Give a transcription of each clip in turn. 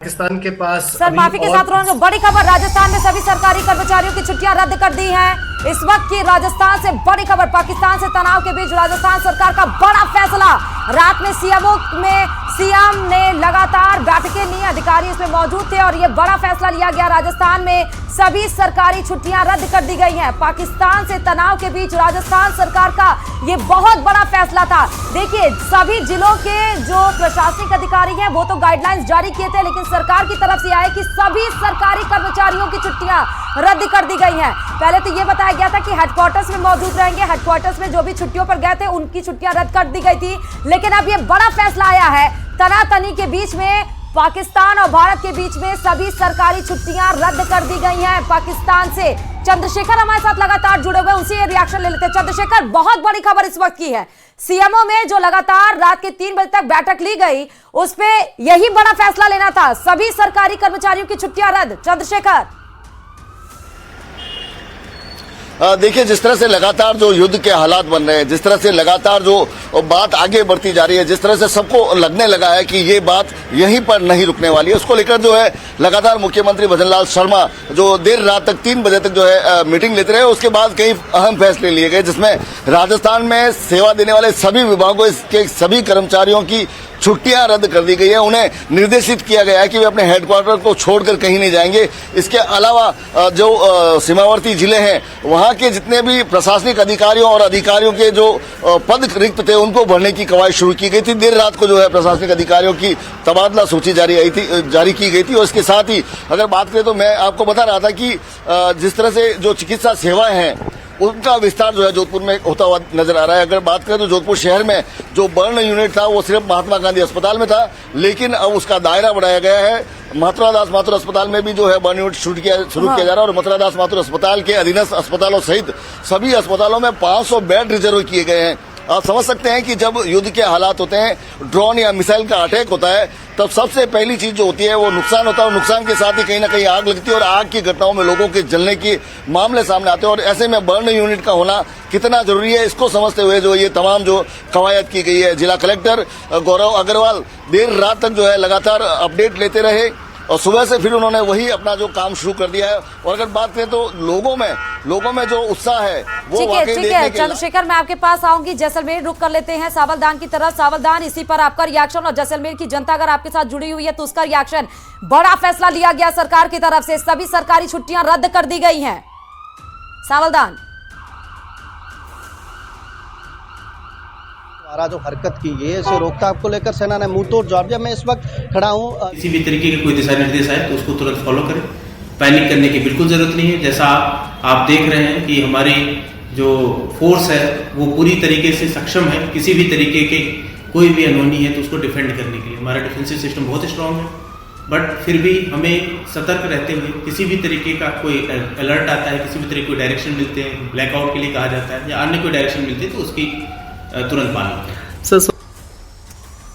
पाकिस्तान के पास सर माफी के साथ जो बड़ी खबर, राजस्थान में सभी सरकारी कर्मचारियों की छुट्टियां रद्द कर दी हैं। इस वक्त की राजस्थान से बड़ी खबर, पाकिस्तान से तनाव के बीच राजस्थान सरकार का बड़ा फैसला। रात में सीएम ने लगातार बैठकें ली, अधिकारी इसमें मौजूद थे और ये बड़ा फैसला लिया गया। राजस्थान में सभी सरकारी छुट्टियां रद्द कर दी गई हैं। पाकिस्तान से तनाव के बीच राजस्थान सरकार का ये बहुत बड़ा फैसला था। देखिए, सभी जिलों के जो प्रशासनिक अधिकारी हैं वो तो गाइडलाइंस जारी किए थे, लेकिन सरकार की तरफ से आए कि सभी सरकारी कर्मचारियों की छुट्टियां रद्द कर दी गई हैं। पहले तो ये बताया गया था कि हेडक्वार्टर्स में मौजूद रहेंगे, हेडक्वार्टर्स में जो भी छुट्टियों पर गए थे उनकी छुट्टियां रद्द कर दी गई थी। लेकिन अब ये बड़ा फैसला आया है, तनातनी के बीच में पाकिस्तान और भारत के बीच में सभी सरकारी छुट्टियां रद्द कर दी गई हैं। पाकिस्तान से चंद्रशेखर हमारे साथ लगातार जुड़े हुए, उनसे रिएक्शन ले लेते हैं। चंद्रशेखर, बहुत बड़ी खबर इस वक्त की है, सीएमओ में जो लगातार रात के 3 बजे तक बैठक ली गई उस पे यही बड़ा फैसला लेना था, सभी सरकारी कर्मचारियों की छुट्टियां रद्द। चंद्रशेखर, देखिए, जिस तरह से लगातार जो युद्ध के हालात बन रहे हैं, जिस तरह से लगातार जो बात आगे बढ़ती जा रही है, जिस तरह से सबको लगने लगा है कि ये बात यहीं पर नहीं रुकने वाली है, उसको लेकर जो है लगातार मुख्यमंत्री भजनलाल शर्मा जो देर रात तक 3 बजे तक जो है मीटिंग लेते रहे। उसके बाद कई अहम फैसले लिए गए, जिसमें राजस्थान में सेवा देने वाले सभी विभागों के सभी कर्मचारियों की छुट्टियां रद्द कर दी गई है। उन्हें निर्देशित किया गया है कि वे अपने हेडक्वार्टर को छोड़कर कहीं नहीं जाएंगे। इसके अलावा जो सीमावर्ती जिले हैं वहां के जितने भी प्रशासनिक अधिकारियों और अधिकारियों के जो पद रिक्त थे उनको भरने की कवायद शुरू की गई थी। देर रात को जो है प्रशासनिक अधिकारियों की तबादला सूची जारी की गई थी। और इसके साथ ही अगर बात करें तो मैं आपको बता रहा था कि जिस तरह से जो चिकित्सा सेवाएं हैं उनका विस्तार जो है जोधपुर में होता हुआ नजर आ रहा है। अगर बात करें तो जोधपुर शहर में जो बर्न यूनिट था वो सिर्फ महात्मा गांधी अस्पताल में था, लेकिन अब उसका दायरा बढ़ाया गया है। मथुरा दास माथुर अस्पताल में भी जो है बर्न यूनिट शुरू किया जा रहा है और मथुरा दास माथुर अस्पताल के अधीनस्थ अस्पतालों सहित सभी अस्पतालों में 500 बेड रिजर्व किए गए हैं। आप समझ सकते हैं कि जब युद्ध के हालात होते हैं, ड्रोन या मिसाइल का अटैक होता है, तब सबसे पहली चीज जो होती है वो नुकसान होता है और नुकसान के साथ ही कहीं ना कहीं आग लगती है और आग की घटनाओं में लोगों के जलने के मामले सामने आते हैं। और ऐसे में बर्न यूनिट का होना कितना जरूरी है, इसको समझते हुए जो ये तमाम जो कवायद की गई है। जिला कलेक्टर गौरव अग्रवाल देर रात तक जो है लगातार अपडेट लेते रहे और सुबह से फिर उन्होंने वही अपना जो काम शुरू कर दिया है। और अगर बात करें तो लोगों में जो उत्साह है वो वाकई ठीक है। चंद्रशेखर, मैं आपके पास आऊंगी, जैसलमेर रुक कर लेते हैं सावलदान की तरफ। सावलदान, इसी पर आपका रिएक्शन और जैसलमेर की जनता अगर आपके साथ जुड़ी हुई है तो उसका रिएक्शन। बड़ा फैसला लिया गया सरकार की तरफ से, सभी सरकारी छुट्टियां रद्द कर दी गई हैं। सावलदान, जो हरकत की गई है इसे रोकथाम को लेकर सेना ने मुंह तोड़ जवाब दिया। मैं इस वक्त खड़ा हूँ, किसी भी तरीके के कोई दिशा निर्देश आए तो उसको तुरंत फॉलो करें, पैनिक करने की बिल्कुल जरूरत नहीं है। जैसा आप देख रहे हैं कि हमारी जो फोर्स है वो पूरी तरीके से सक्षम है, किसी भी तरीके के कोई भी अनहोनी है तो उसको डिफेंड करने के लिए हमारा डिफेंसिव सिस्टम बहुत स्ट्रांग है। बट फिर भी हमें सतर्क रहते हुए किसी भी तरीके का कोई अलर्ट आता है, किसी भी तरीके कोई डायरेक्शन मिलते हैं, ब्लैकआउट के लिए कहा जाता है या अन्य कोई डायरेक्शन मिलती है तो उसकी तुरंत पालन करें।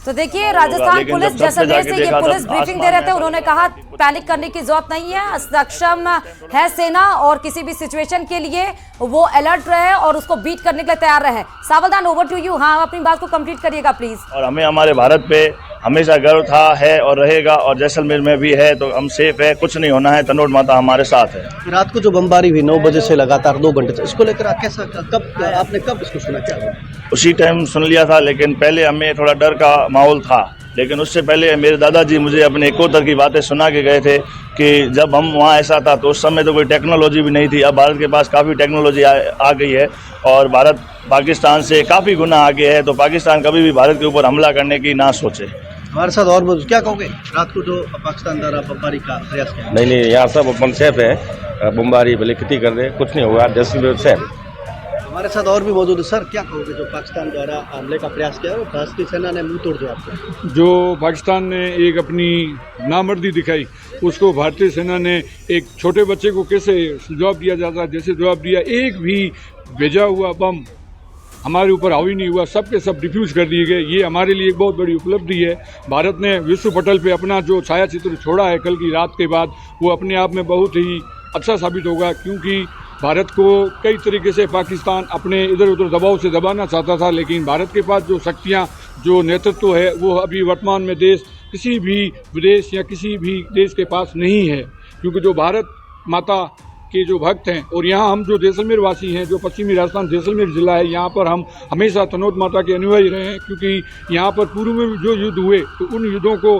तो देखिए, राजस्थान पुलिस जैसलमेर से ये पुलिस ब्रीफिंग दे रहे थे, उन्होंने कहा पैनिक करने की जरूरत नहीं है, सक्षम है सेना और किसी भी सिचुएशन के लिए वो अलर्ट रहे और उसको बीट करने के लिए तैयार रहे। सावधान, ओवर टू यू। हाँ, अपनी बात को कंप्लीट करिएगा प्लीज। और हमें हमारे भारत पे हमेशा गर्व था, है और रहेगा, और जैसलमेर में भी है, तो हम सेफ है, कुछ नहीं होना है, तनोट माता हमारे साथ है। रात को जो बमबारी हुई 9 बजे से लगातार 2 घंटे से, इसको लेकर कैसा, आपने कब इसको सुना, क्या उसी टाइम सुन लिया था, लेकिन पहले हमें थोड़ा डर का माहौल था। लेकिन उससे पहले मेरे दादाजी मुझे अपने इकोतर की बातें सुना के गए थे कि जब हम वहाँ ऐसा था तो उस समय तो कोई टेक्नोलॉजी भी नहीं थी। अब भारत के पास काफ़ी टेक्नोलॉजी आ गई है और भारत पाकिस्तान से काफ़ी गुना आगे है, तो पाकिस्तान कभी भी भारत के ऊपर हमला करने की ना सोचे। हमारे साथ और क्या कहोगे, रात को जो पाकिस्तान द्वारा बमबारी का प्रयास किया? नहीं, यहाँ सब अपन सेफ है, बमबारी भले कितनी कर दे कुछ नहीं होगा, जैसलमेर सेफ। हमारे साथ और भी मौजूद है। सर, क्या कहोगे जो पाकिस्तान द्वारा हमले का प्रयास किया और भारतीय सेना ने मुंह तोड़ जवाब दिया? जो पाकिस्तान ने एक अपनी नामर्दी दिखाई, उसको भारतीय सेना ने एक छोटे बच्चे को कैसे जवाब दिया जाता है जैसे जवाब दिया। एक भी भेजा हुआ बम हमारे ऊपर हावी नहीं हुआ, सब के सब डिफ्यूज कर दिए गए। ये हमारे लिए एक बहुत बड़ी उपलब्धि है। भारत ने विश्व पटल पे अपना जो छाया चित्र छोड़ा है कल की रात के बाद, वो अपने आप में बहुत ही अच्छा साबित होगा, क्योंकि भारत को कई तरीके से पाकिस्तान अपने इधर उधर दबाव से दबाना चाहता था, लेकिन भारत के पास जो शक्तियां, जो नेतृत्व है, वो अभी वर्तमान में देश किसी भी विदेश या किसी भी देश के पास नहीं है, क्योंकि जो भारत माता के जो भक्त हैं, और यहाँ हम जो जैसलमेर वासी हैं, जो पश्चिमी राजस्थान जैसलमेर जिला है, यहाँ पर हम हमेशा तनोट माता के अनुयायी रहे हैं, क्योंकि यहाँ पर पूर्व में भी जो युद्ध हुए तो उन युद्धों को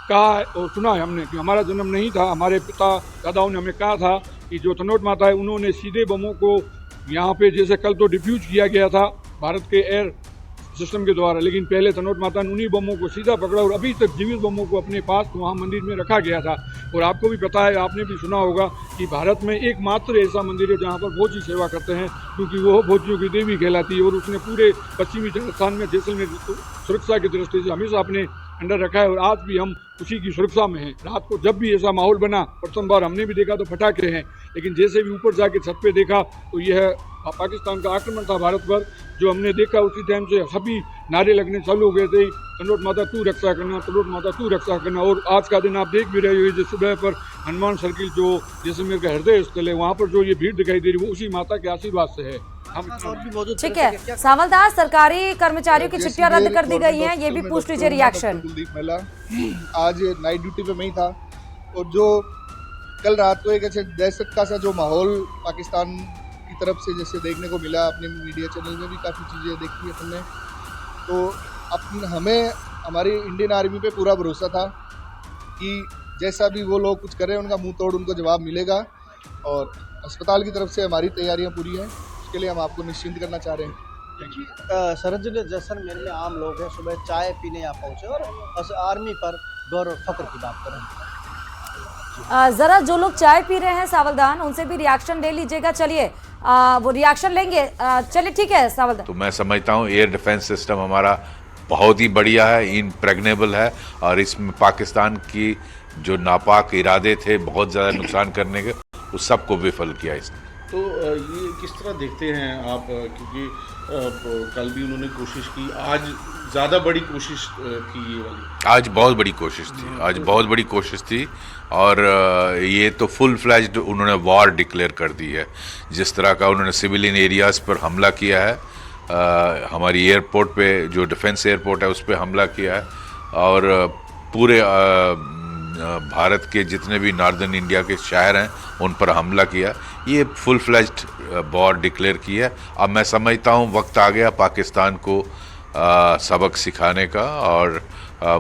कहा और सुना है हमने कि हमारा जन्म नहीं था, हमारे पिता दादाओं ने हमें कहा था कि जो तनोट माता है उन्होंने सीधे बमों को यहाँ पे, जैसे कल तो डिफ्यूज किया गया था भारत के एयर सिस्टम के द्वारा, लेकिन पहले तनोट माता ने उन्हीं बमों को सीधा पकड़ा और अभी तक जीवित बमों को अपने पास वहाँ मंदिर में रखा गया था। और आपको भी पता है, आपने भी सुना होगा कि भारत में एकमात्र ऐसा मंदिर है जहाँ पर भोजी सेवा करते हैं, क्योंकि वो भोजियों की देवी कहलाती है। और उसने पूरे पश्चिमी राजस्थान में जैसलमेर सुरक्षा की दृष्टि से हमेशा अपने अंडर रखा है और आज भी हम उसी की सुरक्षा में हैं। रात को जब भी ऐसा माहौल बना, प्रथम बार हमने भी देखा तो फटाके हैं, लेकिन जैसे भी ऊपर जाके छत पे देखा तो यह पाकिस्तान का आक्रमण था भारत पर। जो हमने देखा उसी टाइम से सभी नारे लगने चालू हो गए थे, तनोट माता तू रक्षा करना, तनोट माता तू रक्षा करना। और आज का दिन आप देख भी रहे हो, जो सुबह पर हनुमान सर्किल जो जैसलमेर का हृदय स्थल है, वहाँ पर जो ये भीड़ दिखाई दे रही है वो उसी माता के आशीर्वाद से है। हम और भी मौजूद ठीक है सावलदास, सरकारी कर्मचारियों की छुट्टियां रद्द कर दी गई हैं, ये भी पूछ लीजिए रिएक्शन। कुलदीप महिला आज नाइट ड्यूटी पे मैं ही था, और जो कल रात को एक ऐसे दहशत का सा जो माहौल पाकिस्तान की तरफ से जैसे देखने को मिला, अपने मीडिया चैनल में भी काफ़ी चीज़ें देखी है हमने, तो हमें हमारी इंडियन आर्मी पे पूरा भरोसा था कि जैसा भी वो लोग कुछ करें उनका मुंह तोड़ उनको जवाब मिलेगा, और अस्पताल की तरफ से हमारी तैयारियां पूरी हैं, उसके लिए हम आपको निश्चिंत करना चाह रहे हैं। शरद जी, जैसलमेर में आम लोग हैं, सुबह चाय पीने यहाँ पहुँचे और आर्मी पर गौरव फख्र की बात करें। जरा जो लोग चाय पी रहे हैं सावलदान, उनसे भी रिएक्शन ले लीजिएगा। चलिए वो रिएक्शन लेंगे। चलिए ठीक है सावलदान। तो मैं समझता हूँ एयर डिफेंस सिस्टम हमारा बहुत ही बढ़िया है, इम्प्रेग्नेबल है, और इसमें पाकिस्तान की जो नापाक इरादे थे बहुत ज़्यादा नुकसान करने के, उस सबको विफल किया इसने। तो ये किस तरह देखते हैं आप, क्योंकि कल भी उन्होंने कोशिश की, आज ज़्यादा बड़ी कोशिश की ये वाली? आज बहुत बड़ी कोशिश थी, आज बहुत बड़ी कोशिश थी, और ये तो फुल फ्लैज्ड उन्होंने वॉर डिक्लेयर कर दी है। जिस तरह का उन्होंने सिविलियन एरियाज़ पर हमला किया है, हमारी एयरपोर्ट पे जो डिफेंस एयरपोर्ट है उस पर हमला किया है, और पूरे भारत के जितने भी नॉर्दर्न इंडिया के शहर हैं उन पर हमला किया। ये फुल फ्लैज्ड वॉर डिक्लेयर की है। अब मैं समझता हूँ वक्त आ गया पाकिस्तान को सबक सिखाने का, और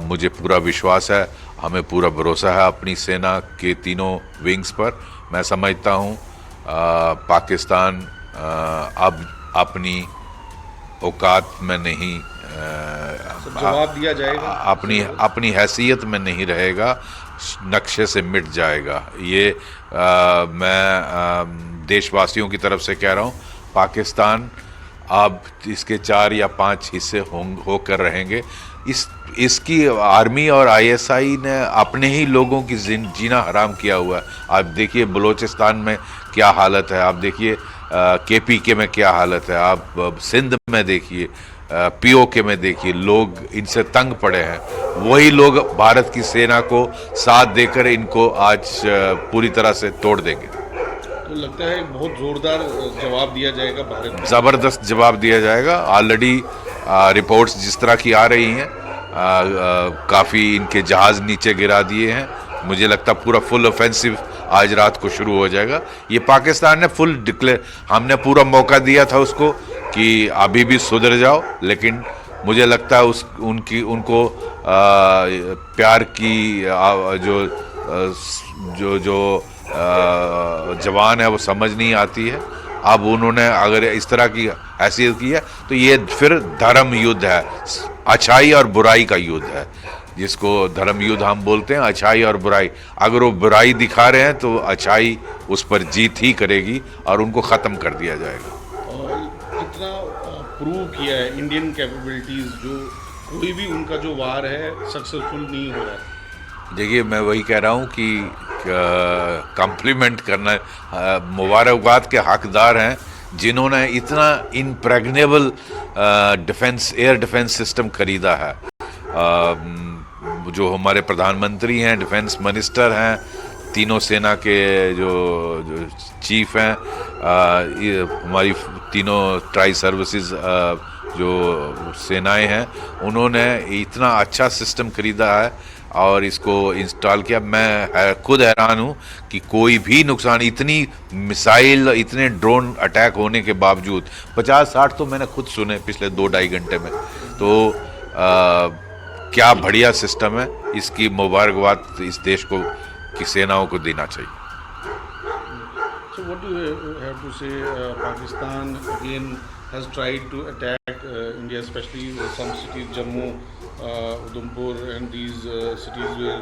मुझे पूरा विश्वास है, हमें पूरा भरोसा है अपनी सेना के तीनों विंग्स पर। मैं समझता हूँ पाकिस्तान अब अपनी औकात में नहीं, जवाब दिया जाएगा, अपनी हैसियत में नहीं रहेगा, नक्शे से मिट जाएगा। ये मैं देशवासियों की तरफ से कह रहा हूँ, पाकिस्तान अब इसके 4 या 5 हिस्से होकर रहेंगे। इसकी आर्मी और आईएसआई ने अपने ही लोगों की जीना हराम किया हुआ है। आप देखिए बलूचिस्तान में क्या हालत है, आप देखिए केपीके में क्या हालत है, आप सिंध में देखिए, पीओके में देखिए, लोग इनसे तंग पड़े हैं। वही लोग भारत की सेना को साथ देकर इनको आज पूरी तरह से तोड़ देंगे। तो लगता है बहुत जोरदार जवाब दिया जाएगा भारत में, ज़बरदस्त जवाब दिया जाएगा। ऑलरेडी रिपोर्ट्स जिस तरह की आ रही हैं, काफ़ी इनके जहाज़ नीचे गिरा दिए हैं। मुझे लगता पूरा फुल ऑफेंसिव आज रात को शुरू हो जाएगा। ये पाकिस्तान ने फुल डिक्लेयर, हमने पूरा मौका दिया था उसको कि अभी भी सुधर जाओ, लेकिन मुझे लगता है उनको प्यार की जो जवान है वो समझ नहीं आती है। अब उन्होंने अगर इस तरह की हैसियत की है तो ये फिर धर्म युद्ध है, अच्छाई और बुराई का युद्ध है, जिसको धर्म युद्ध हम बोलते हैं, अच्छाई और बुराई। अगर वो बुराई दिखा रहे हैं तो अच्छाई उस पर जीत ही करेगी और उनको ख़त्म कर दिया जाएगा। और इतना प्रूव किया है इंडियन कैपेबिलिटीज़, जो कोई भी उनका जो वार है सक्सेसफुल नहीं हो रहा है। देखिए मैं वही कह रहा हूँ कि कम्प्लीमेंट करना, मुबारकबाद के हकदार हैं जिन्होंने इतना इम्प्रेग्नेबल एयर डिफेंस सिस्टम खरीदा है। जो हमारे प्रधानमंत्री हैं, डिफेंस मिनिस्टर हैं, तीनों सेना के जो चीफ हैं, हमारी तीनों ट्राई सर्विसेज जो सेनाएं हैं उन्होंने इतना अच्छा सिस्टम खरीदा है और इसको इंस्टॉल किया। मैं खुद हैरान हूँ कि कोई भी नुकसान, इतनी मिसाइल, इतने ड्रोन अटैक होने के बावजूद 50-60 तो मैंने खुद सुने पिछले 2-2.5 घंटे में। तो क्या बढ़िया सिस्टम है, इसकी मुबारकबाद इस देश को की सेनाओं को देना चाहिए। So what do you have to say? Pakistan again has tried to attack India, especially some cities, Jammu, Udhampur, and these cities were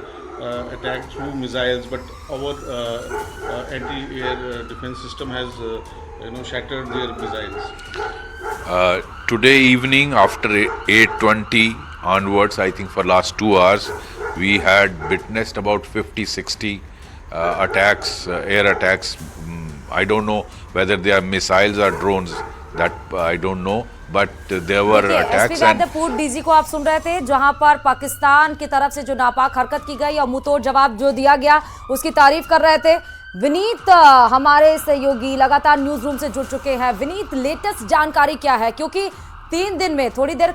attacked through missiles. But our anti-air defense system has, shattered their missiles. Today evening after 8:20 onwards, I think for last 2 hours, we had witnessed about 50-60 attacks, air attacks. I don't know whether they are missiles or drones. That I don't know, but there were attacks. and पूर्व DG को आप सुन रहे थे, जहां पर पाकिस्तान की तरफ से जो नापाक हरकत की गई और मुंहतोड़ जवाब जो दिया गया उसकी तारीफ कर रहे थे। विनीत हमारे सहयोगी लगातार न्यूज रूम से जुड़ चुके हैं। विनीत, लेटेस्ट जानकारी क्या है, क्योंकि 3 दिन में थोड़ी देर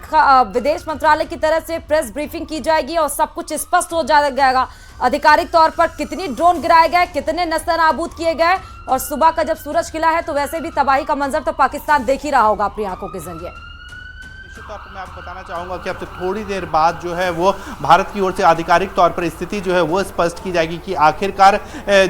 विदेश मंत्रालय की तरफ से प्रेस ब्रीफिंग की जाएगी और सब कुछ स्पष्ट हो जाएगा आधिकारिक तौर पर, कितनी ड्रोन गिराए गए, कितने नस्तानाबूद किए गए, और सुबह का जब सूरज खिला है तो वैसे भी तबाही का मंजर तो पाकिस्तान देख ही रहा होगा अपनी आंखों के जरिए। निश्चित तौर पर मैं आपको बताना चाहूँगा कि अब थोड़ी देर बाद जो है वो भारत की ओर से आधिकारिक तौर पर स्थिति जो है वो स्पष्ट की जाएगी कि आखिरकार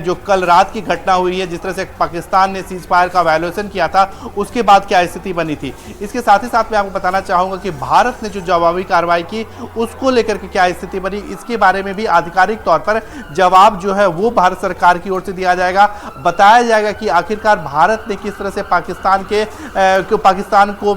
जो कल रात की घटना हुई है, जिस तरह से पाकिस्तान ने सीज फायर का वायलेशन किया था, उसके बाद क्या स्थिति बनी थी। इसके साथ ही साथ मैं आपको बताना चाहूँगा कि भारत ने जो जवाबी कार्रवाई की उसको लेकर के क्या स्थिति बनी, इसके बारे में भी आधिकारिक तौर पर जवाब जो है वो भारत सरकार की ओर से दिया जाएगा। बताया जाएगा कि आखिरकार भारत ने किस तरह से पाकिस्तान को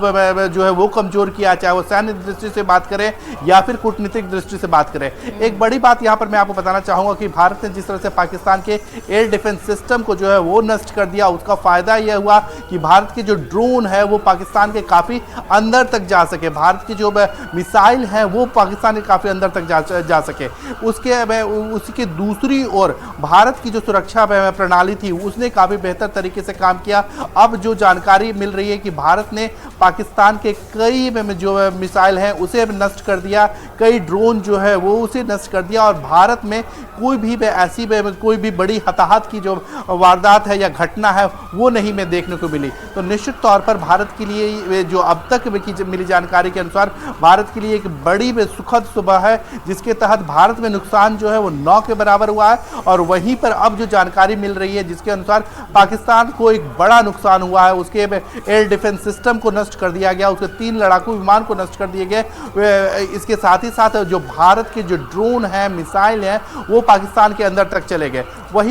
जो है वो कमजोर किया, चाहे वो सैन्य दृष्टि से बात करें या फिर कूटनीतिक दृष्टि से बात करें। एक बड़ी बात यहां पर मैं आपको बताना चाहूंगा कि भारत ने जिस तरह से पाकिस्तान के एयर डिफेंस सिस्टम को जो है वो नष्ट कर दिया, उसका फायदा यह हुआ कि भारत के जो ड्रोन है वो पाकिस्तान के काफी अंदर तक जा सके, भारत की जो मिसाइल है वो पाकिस्तान के काफी अंदर तक जा सके। उसकी दूसरी ओर भारत की जो सुरक्षा प्रणाली थी उसने काफी बेहतर तरीके से काम किया। अब जो जानकारी मिल रही है कि भारत ने पाकिस्तान के कई जो मिसाइल हैं उसे नष्ट कर दिया, कई ड्रोन जो है वो उसे नष्ट कर दिया, और भारत में कोई भी ऐसी कोई भी बड़ी हताहत की जो वारदात है या घटना है वो नहीं में देखने को मिली। तो निश्चित तौर पर भारत के लिए जो अब तक मिली जानकारी के अनुसार भारत के लिए एक बड़ी सुखद सुबह है, जिसके तहत भारत में नुकसान जो है वो 9 के बराबर हुआ है। और वहीं पर अब जो जानकारी मिल रही है जिसके अनुसार पाकिस्तान को एक बड़ा नुकसान हुआ है, उसके एयर डिफेंस सिस्टम को नष्ट कर दिया गया, उसके 3 लड़ाकू विमान को नष्ट कर दिए गए। इसके साथ ही साथ जो भारत के जो ड्रोन हैं, मिसाइल हैं, वो पाकिस्तान के अंदर तक चले गए। वही